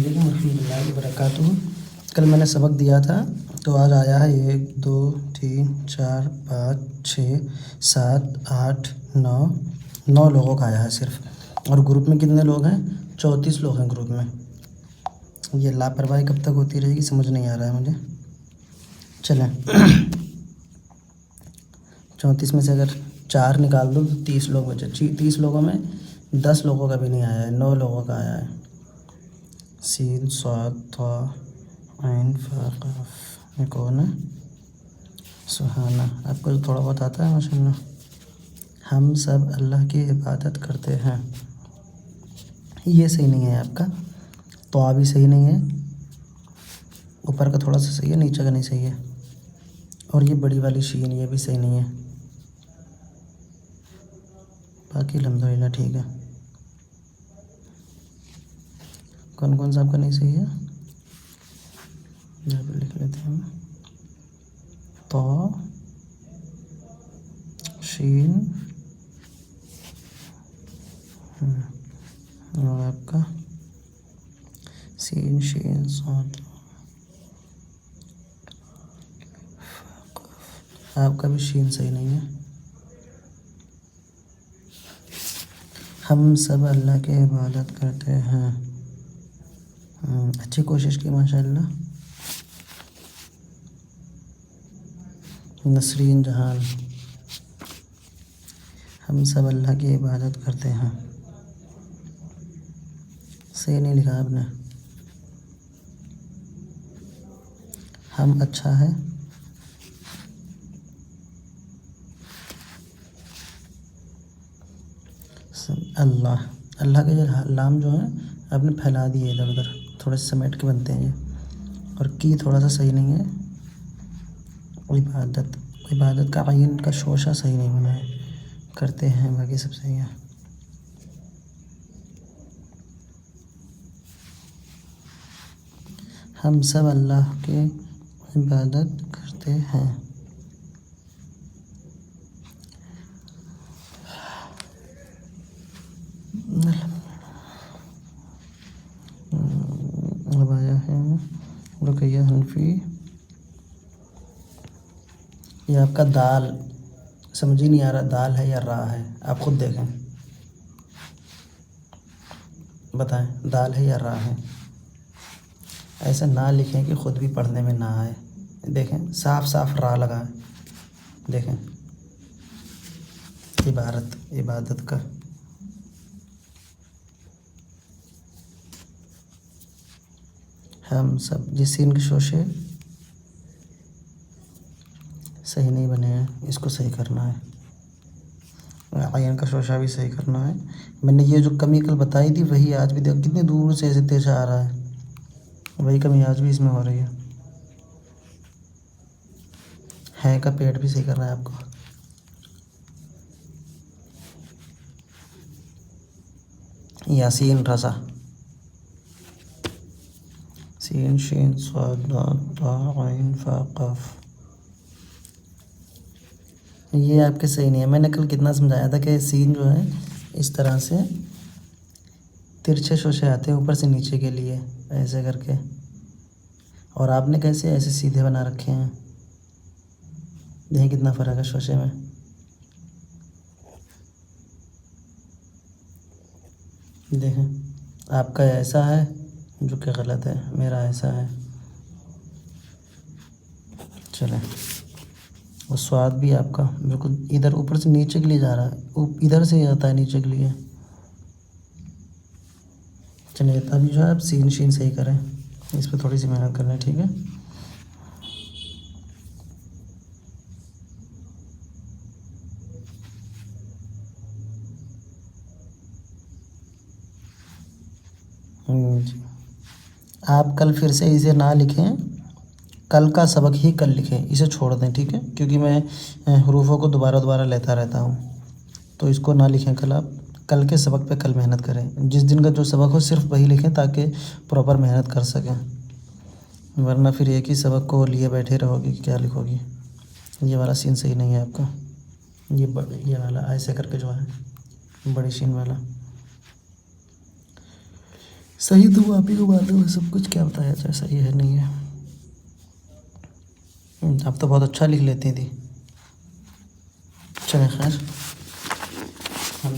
अस्सलामुअलैकुम वरहमतुल्लाहि वबरकातुहू। कल मैंने सबक दिया था तो आज आया है 1 2 3 4 5 6 7 8 9 लोगों का आया है सिर्फ। और ग्रुप में कितने लोग हैं? 34 लोग हैं ग्रुप में। ये लापरवाही कब तक होती रहेगी समझ नहीं आ रहा है मुझे। चलें 34 में से अगर 4 निकाल दो तो 30 लोग बचे। 30 लोगों में 10 लोगों का भी नहीं आया है, 9 लोगों का आया है। सीन स्वाद था आइन फ़ाक़ाफ़। ये कौन है? सुहाना। आपको थोड़ा बहुत आता है माशाल्लाह। हम सब अल्लाह की इबादत करते हैं। ये सही नहीं है आपका, तो भी सही नहीं है, ऊपर का थोड़ा सा सही है, नीचे का नहीं सही है। और ये बड़ी वाली शीन ये भी सही नहीं है। बाकी अल्हम्दुलिल्लाह ठीक है। कौन कौन सा आपका नहीं सही है यहाँ पर लिख लेते हैं। तो शीन और आपका सीन शीन साद। आपका भी शीन सही नहीं है। हम सब अल्लाह की इबादत करते हैं। अच्छी कोशिश की माशाल्लाह। नसरीन जहान। हम सब अल्लाह की इबादत करते हैं। सही नहीं लिखा आपने। हम अच्छा है। अल्लाह अल्लाह के जो लाम जो है आपने फैला दिए इधर उधर, थोड़े से समेट के बनते हैं ये। और की थोड़ा सा सही नहीं है। इबादत इबादत का आइन का शोशा सही नहीं बना है। करते हैं बाकी सब सही है। हम सब अल्लाह की इबादत करते हैं। अब आया है रुकैया हनफी। ये आपका दाल समझ ही नहीं आ रहा, दाल है या रा है? आप खुद देखें, बताएं दाल है या रा है। ऐसा ना लिखें कि ख़ुद भी पढ़ने में ना आए। देखें साफ साफ रा लगा है। देखें इबादत का। हम सब जिस सीन के शोशे सही नहीं बने हैं इसको सही करना है। आयन का शोशा भी सही करना है। मैंने ये जो कमी कल बताई थी वही आज भी, देखो कितनी दूर से ऐसे तेज आ रहा है, वही कमी आज भी इसमें हो रही है का पेट भी सही करना है आपको। यासीन रसा। सीन शीन स्वाद ता आइन फ़ाक़ाफ़। ये आपके सही नहीं है। मैंने कल कितना समझाया था कि सीन जो है इस तरह से तिरछे शोशे आते हैं ऊपर से नीचे के लिए ऐसे करके, और आपने कैसे ऐसे सीधे बना रखे हैं। देखें कितना फ़र्क है शोशे में। देखें आपका ऐसा है जो कि गलत है, मेरा ऐसा है। चलें और स्वाद भी आपका बिल्कुल इधर ऊपर से नीचे के लिए जा रहा है, इधर से आता है नीचे के लिए। चलिए अभी जो है आप सीन शीन सही करें, इस पर थोड़ी सी मेहनत कर लें, ठीक है। जी आप कल फिर से इसे ना लिखें, कल का सबक ही कल लिखें, इसे छोड़ दें, ठीक है। क्योंकि मैं हरूफों को दोबारा दोबारा लेता रहता हूँ, तो इसको ना लिखें कल। आप कल के सबक पे कल मेहनत करें। जिस दिन का जो सबक हो सिर्फ वही लिखें ताकि प्रॉपर मेहनत कर सकें, वरना फिर एक ही सबक को लिए बैठे रहोगी क्या लिखोगी। ये वाला सीन सही नहीं है आपका। ये वाला ऐसे करके जो है बड़ी शीन वाला। सही तो वो आप ही को मालूम है सब कुछ, क्या बताया जाए सही है नहीं है। आप तो बहुत अच्छा लिख लेती थी। चले खैर, हम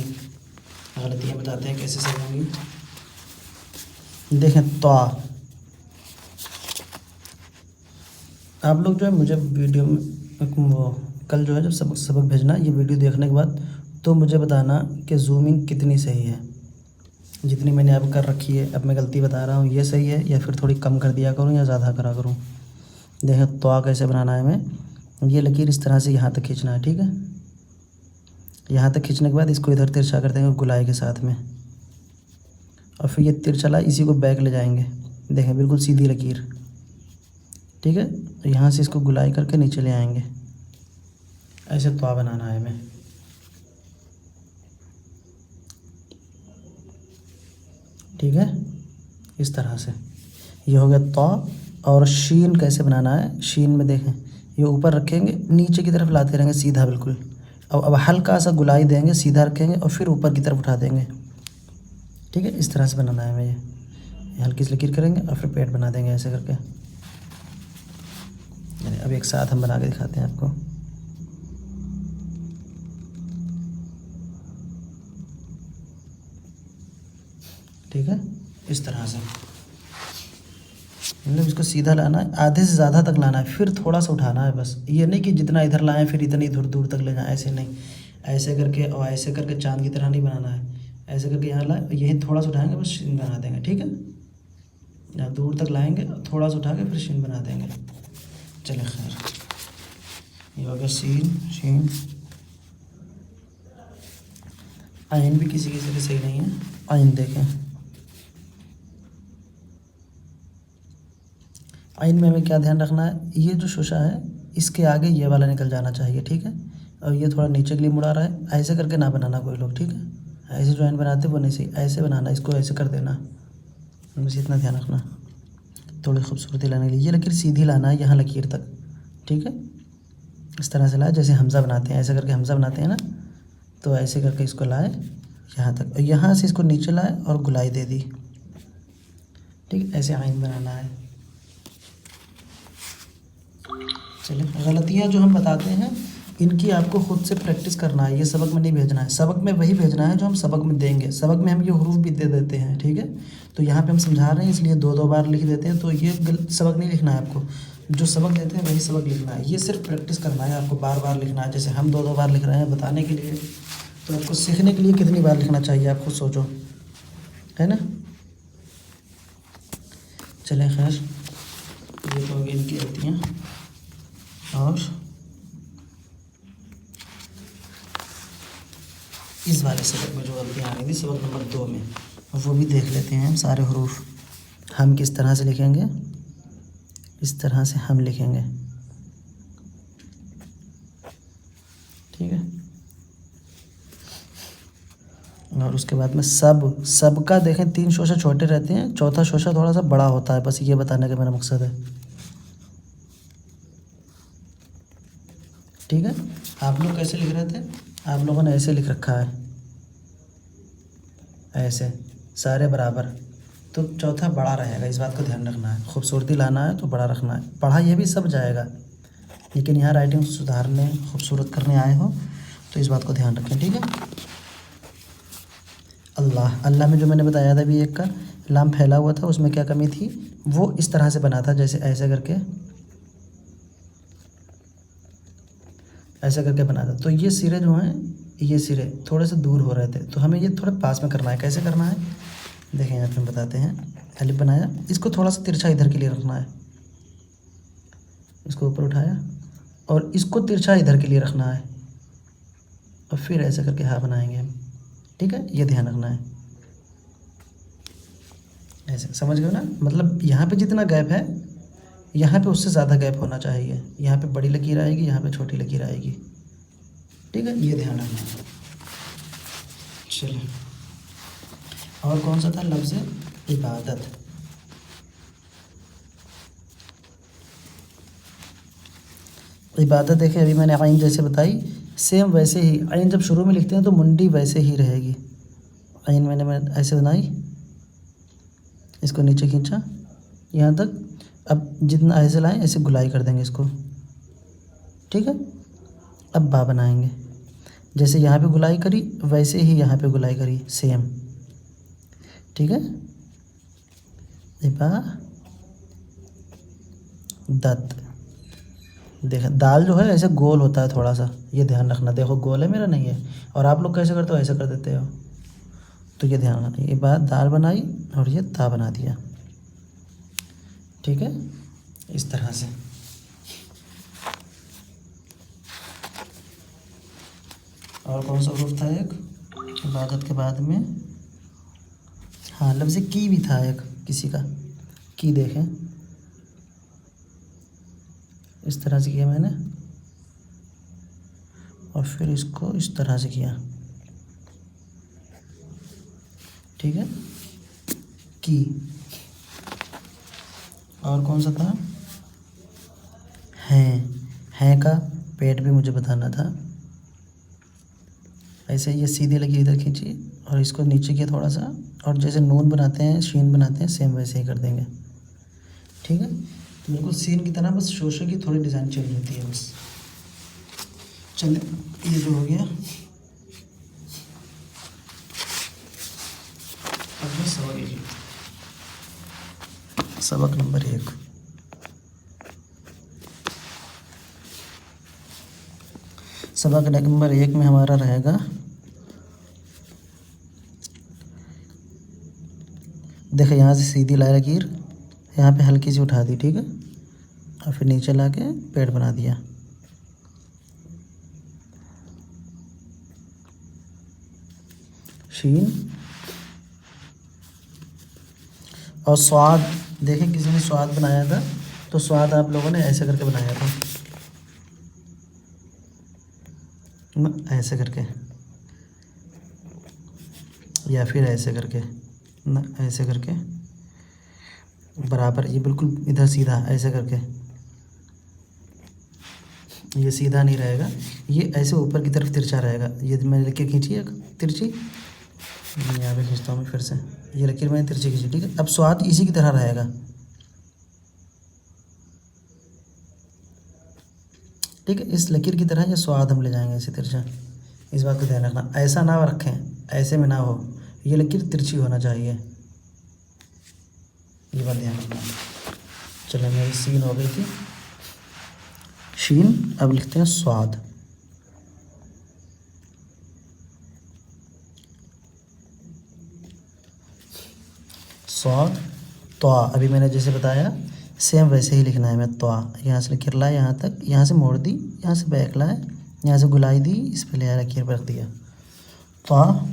गलतियाँ बताते हैं कैसे सही होंगी। देखें तो आप लोग जो है मुझे वीडियो में वो कल जो है जब सबक सबक भेजना, ये वीडियो देखने के बाद तो मुझे बताना कि जूमिंग कितनी सही है। जितनी मैंने अब कर रखी है, अब मैं गलती बता रहा हूँ, ये सही है या फिर थोड़ी कम कर दिया करूँ या ज़्यादा करा करूँ। देखें तो कैसे बनाना है हमें। ये लकीर इस तरह से यहाँ तक खींचना है, ठीक है। यहाँ तक खींचने के बाद इसको इधर तिरछा कर देंगे गुलाई के साथ में, और फिर ये तिरछा इसी को बैक ले जाएंगे। देखें बिल्कुल सीधी लकीर, ठीक है। तो यहाँ से इसको गुलाई करके नीचे ले आएंगे। ऐसे तो बनाना है हमें, ठीक है। इस तरह से ये हो गया तो। और शीन कैसे बनाना है, शीन में देखें ये ऊपर रखेंगे, नीचे की तरफ लाते रहेंगे सीधा बिल्कुल। अब हल्का सा गुलाई देंगे, सीधा रखेंगे और फिर ऊपर की तरफ उठा देंगे, ठीक है। इस तरह से बनाना है हमें। ये हल्की सी लकीर करेंगे और फिर पेट बना देंगे ऐसे करके। अब एक साथ हम बना के दिखाते हैं आपको। ठीक है, इस तरह से मतलब इसको सीधा लाना है, आधे से ज़्यादा तक लाना है, फिर थोड़ा सा उठाना है बस। ये नहीं कि जितना इधर लाएं फिर इतनी दूर दूर तक ले जाएं, ऐसे नहीं। ऐसे करके और ऐसे करके चांद की तरह नहीं बनाना है। ऐसे करके यहाँ लाए, यही थोड़ा सा उठाएंगे बस शीन बना देंगे, ठीक है। यहाँ दूर तक लाएंगे, थोड़ा सा उठा के फिर शीन बना देंगे। चले खैर, ये हो गया सीन शीन। आइन भी किसी किसी के सही नहीं है। आइन देखें, आइन में हमें क्या ध्यान रखना है, ये जो शोशा है इसके आगे ये वाला निकल जाना चाहिए, ठीक है। और ये थोड़ा नीचे के लिए मुड़ा रहा है, ऐसे करके ना बनाना कोई लोग, ठीक है। ऐसे जो आइन बनाते वो नहीं सही, ऐसे बनाना, इसको ऐसे कर देना, बस इतना ध्यान रखना। थोड़ी खूबसूरती लाने के लिए ये लकीर सीधी लाना है यहाँ लकीर तक, ठीक है। इस तरह से लाए जैसे हमज़ा बनाते हैं, ऐसे करके हमज़ा बनाते हैं ना, तो ऐसे करके इसको लाए यहाँ तक, और यहाँ से इसको नीचे लाए और गुलाई दे दी, ठीक है। ऐसे आइन बनाना है। चलिए, गलतियाँ जो हम बताते हैं इनकी आपको ख़ुद से प्रैक्टिस करना है, ये सबक में नहीं भेजना है। सबक में वही भेजना है जो हम सबक में देंगे। सबक में हम ये हरूफ भी दे देते हैं, ठीक है। तो यहाँ पे हम समझा रहे हैं इसलिए दो दो बार लिख देते हैं, तो ये सबक नहीं लिखना है आपको। जो सबक देते हैं वही सबक लिखना है, ये सिर्फ प्रैक्टिस करना है आपको, बार बार लिखना है। जैसे हम दो दो बार लिख रहे हैं बताने के लिए, तो आपको सीखने के लिए कितनी बार लिखना चाहिए आप खुद सोचो, है ना। चलें खैर, ये तो हो गई इनकी गलतियाँ। और इस वाले सबक में जो गलतियाँ आ रही थी सबक नंबर 2 में, वो भी देख लेते हैं हम। सारे हरूफ हम किस तरह से लिखेंगे, इस तरह से हम लिखेंगे, ठीक है। और उसके बाद में सब का देखें 3 शोशा छोटे रहते हैं, चौथा शोशा थोड़ा सा बड़ा होता है, बस ये बताने का मेरा मकसद है, ठीक है। आप लोग कैसे लिख रहे थे, आप लोगों ने ऐसे लिख रखा है, ऐसे सारे बराबर, तो चौथा बड़ा रहेगा। इस बात का ध्यान रखना है, खूबसूरती लाना है तो बड़ा रखना है। पढ़ा ये भी सब जाएगा, लेकिन यहाँ राइटिंग सुधारने खूबसूरत करने आए हो तो इस बात को ध्यान रखें, ठीक है। अल्लाह, अल्लाह में जो मैंने बताया था भी एक का लाम फैला हुआ था, उसमें क्या कमी थी, वो इस तरह से बना था, जैसे ऐसे करके बना था। तो ये सिरे जो हैं, ये सिरे थोड़े से दूर हो रहे थे, तो हमें ये थोड़ा पास में करना है। कैसे करना है देखें, यहाँ पे हम बताते हैं। अलिफ बनाया, इसको थोड़ा सा तिरछा इधर के लिए रखना है, इसको ऊपर उठाया और इसको तिरछा इधर के लिए रखना है, और फिर ऐसे करके हाँ बनाएंगे हम, ठीक है। ये ध्यान रखना है, ऐसे समझ गए ना। मतलब यहाँ पे जितना गैप है यहाँ पे उससे ज़्यादा गैप होना चाहिए। यहाँ पे बड़ी लकीर आएगी, यहाँ पे छोटी लकीर आएगी, ठीक है। ये ध्यान रखना है। चलिए, और कौन सा था लफ्ज़ इबादत। इबादत देखें, अभी मैंने आइन जैसे बताई, सेम वैसे ही आइन जब शुरू में लिखते हैं तो मुंडी वैसे ही रहेगी। आइन मैंने ऐसे बनाई, इसको नीचे खींचा यहाँ तक। अब जितना ऐसे लाएं ऐसे गुलाई कर देंगे इसको, ठीक है। अब बा बनाएंगे, जैसे यहाँ पे गुलाई करी वैसे ही यहाँ पे गुलाई करी, सेम, ठीक है। बा दत। देख दाल जो है ऐसे गोल होता है थोड़ा सा, ये ध्यान रखना। देखो गोल है, मेरा नहीं है। और आप लोग कैसे करते हो, ऐसे कर देते हो, तो ये ध्यान रखना। ये बात दाल बनाई और ये ता बना दिया, ठीक है, इस तरह से। और कौन सा ग्रुप था एक, इबादत के बाद में, हाँ लफ्ज़ की भी था एक किसी का, की देखें, इस तरह से किया मैंने, और फिर इसको इस तरह से किया, ठीक है, की। और कौन सा था, हैं का पेट भी मुझे बताना था। ऐसे ये सीधी लगी इधर खींची और इसको नीचे किया थोड़ा सा, और जैसे नून बनाते हैं, शीन बनाते हैं, सेम वैसे ही कर देंगे, ठीक है। तो बिल्कुल सीन की तरह, बस शोशे की थोड़ी डिज़ाइन चेंज होती है बस। चलिए ये जो हो गया, अब ये सबक नंबर 1। सबक नंबर 1 में हमारा रहेगा, देखो यहाँ से सीधी लाई लकीर, यहाँ पे हल्की सी उठा दी, ठीक है, और फिर नीचे ला के पेड़ बना दिया। शीन और स्वाद, देखें किसी ने स्वाद बनाया था, तो स्वाद आप लोगों ने ऐसे करके बनाया था ना, ऐसे करके, या फिर ऐसे करके ना, ऐसे करके बराबर, ये बिल्कुल इधर सीधा ऐसे करके, ये सीधा नहीं रहेगा, ये ऐसे ऊपर की तरफ तिरछा रहेगा। ये मैंने लकीर खींची है तिरछी, यहाँ पे खींचता हूँ मैं फिर से, ये लकीर मैंने तिरछी खींची, ठीक है। अब स्वाद इसी की तरह रहेगा, ठीक है, इस लकीर की तरह ये स्वाद हम ले जाएंगे ऐसे तिरछा। इस बात का ध्यान रखना, ऐसा ना रखें, ऐसे में ना हो, ये लकीर तिरछी होना चाहिए, ये बात ध्यान रखना। चलो मेरी सीन हो गई थी शीन, अब लिखते हैं स्वाद। स्वाद त्वा, अभी मैंने जैसे बताया सेम वैसे ही लिखना है। मैं त्वा यहाँ से लकीर लाए यहाँ तक, यहाँ से मोड़ दी, यहाँ से बैक लाए, यहाँ से गुलाई दी, इस पर ले लकीर पर रख दिया, त्वा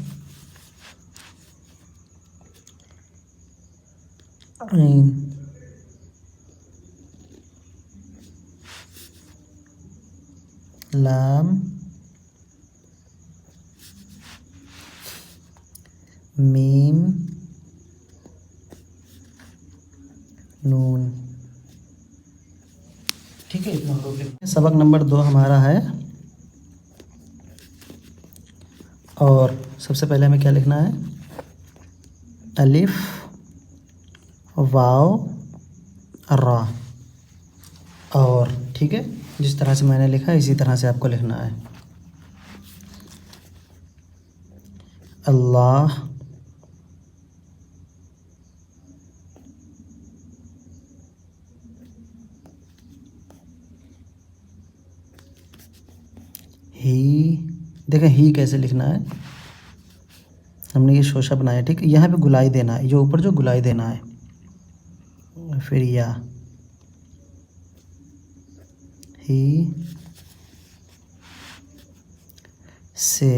ऐन, लाम मीम नून, ठीक है, इतना हम लोग। सबक नंबर 2 हमारा है, और सबसे पहले हमें क्या लिखना है, अलिफ वाव रा, और ठीक है, जिस तरह से मैंने लिखा इसी तरह से आपको लिखना है। अल्लाह ही, देखें ही कैसे लिखना है, हमने ये शोशा बनाया, ठीक है, यहाँ पे गुलाई देना है, ये ऊपर जो गुलाई देना है, फिर या ही से,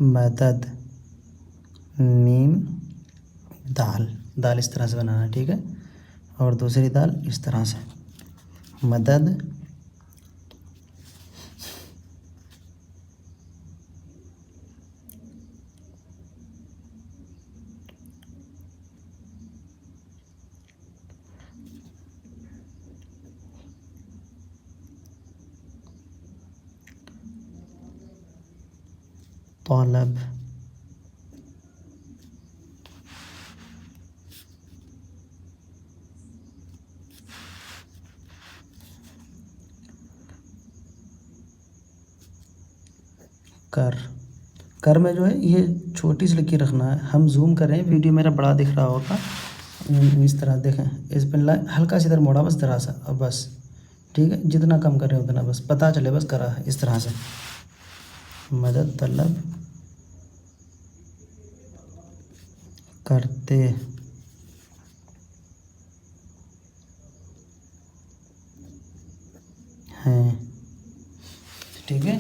मदद मीम दाल, दाल इस तरह से बनाना है, ठीक है, और दूसरी दाल इस तरह से, मदद तलब, कर। कर में जो है ये छोटी सी लिखी रखना है। हम जूम कर रहे हैं, वीडियो मेरा बड़ा दिख रहा होगा। इस तरह देखें, इस पर हल्का सा इधर मोड़ा बस तरह सा, अब बस ठीक है। जितना कम कर रहे हैं उतना बस पता चले, बस करा है इस तरह से। मदद तलब करते हैं, ठीक है।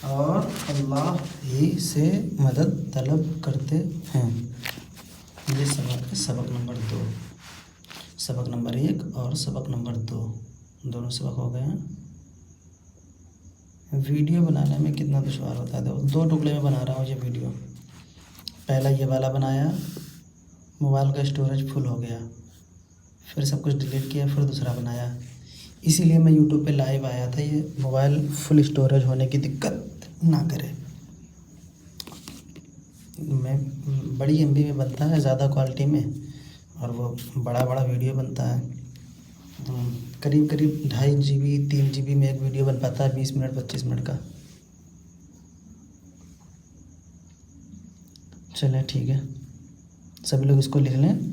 और अल्लाह ही से मदद तलब करते हैं। ये सबक नंबर 2, सबक नंबर 1 और सबक नंबर 2, दोनों सबक हो गए हैं। वीडियो बनाने में कितना दुश्वार होता है, देखो 2 टुकड़े में बना रहा हूँ ये वीडियो। पहला ये वाला बनाया, मोबाइल का स्टोरेज फुल हो गया, फिर सब कुछ डिलीट किया, फिर दूसरा बनाया। इसीलिए मैं यूट्यूब पे लाइव आया था, ये मोबाइल फुल स्टोरेज होने की दिक्कत ना करे। मैं बड़ी एमबी में बनता है, ज़्यादा क्वालिटी में, और वो बड़ा बड़ा वीडियो बनता है। करीब करीब 2.5 GB 3 GB में एक वीडियो बन पाता है, 20 मिनट 25 मिनट का। चलें ठीक है, सभी लोग इसको लिख लें।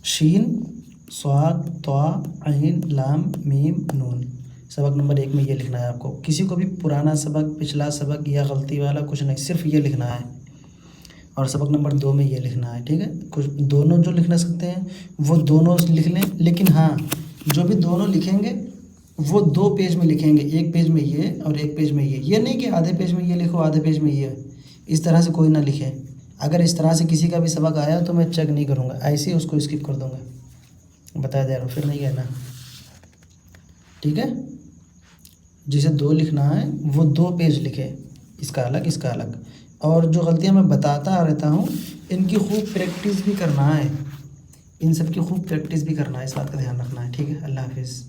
शीन स्वाद त्वा ऐन लाम मीम नून। सबक नंबर 1 में ये लिखना है आपको। किसी को भी पुराना सबक, पिछला सबक या गलती वाला कुछ नहीं, सिर्फ ये लिखना है। और सबक नंबर 2 में ये लिखना है, ठीक है। कुछ दोनों जो लिखना सकते हैं वो दोनों लिख लें, लेकिन हाँ, जो भी दोनों लिखेंगे वो 2 पेज में लिखेंगे, एक पेज में ये और एक पेज में ये नहीं कि आधे पेज में ये लिखो आधे पेज में ये। इस तरह से कोई ना लिखे। अगर इस तरह से किसी का भी सबक आया तो मैं चेक नहीं करूँगा, ऐसे ही उसको स्किप कर दूँगा। बता दे रहा हूँ, फिर नहीं कहना, ठीक है। जिसे 2 लिखना है वो 2 पेज लिखे, इसका अलग इसका अलग। और जो गलतियाँ मैं बताता रहता हूँ इनकी खूब प्रैक्टिस भी करना है, इन सब की खूब प्रैक्टिस भी करना है, इस बात का ध्यान रखना है, ठीक है। अल्लाह हाफिज़।